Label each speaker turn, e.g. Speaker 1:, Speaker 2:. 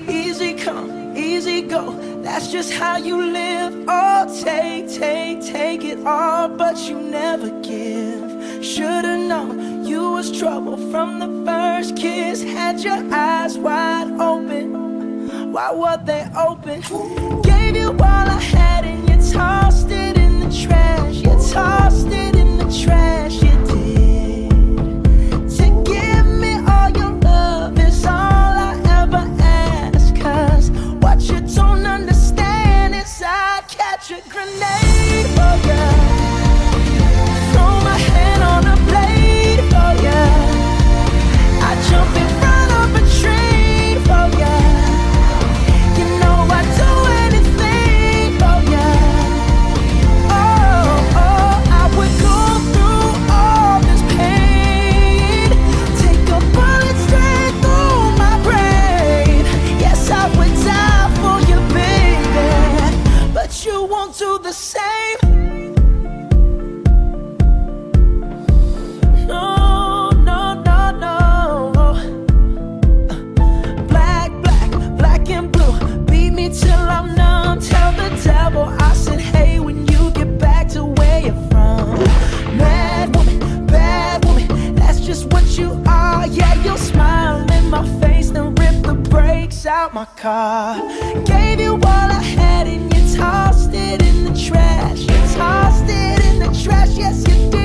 Speaker 1: Easy come, easy go, that's just how you live. Oh, take it all, but you never give. Should've known you was trouble from the first kiss. Had your eyes wide open, why were they open? Gave you all I had and you tossed it in the trash. You tossed it in the trash, you did. To give me all your love is all I ever ask. Cause what you don't understand is I'd catch a grenade for ya, throw my hand on a blade for ya, I'd jump in front of a train for ya. You know I'd do anything for ya. Oh, I would go through all this pain, take a bullet straight through my brain. Yes, I would die for you, baby, but you won't do the same. No, no, no, no. Black and blue, beat me till I'm numb. Tell the devil I said hey when you get back to where you're from. Bad woman, that's just what you are. Yeah, you'll smile in my face, then rip the brakes out my car. Gave you all I had and you tossed it in the trash. You tossed it in the trash, yes you did.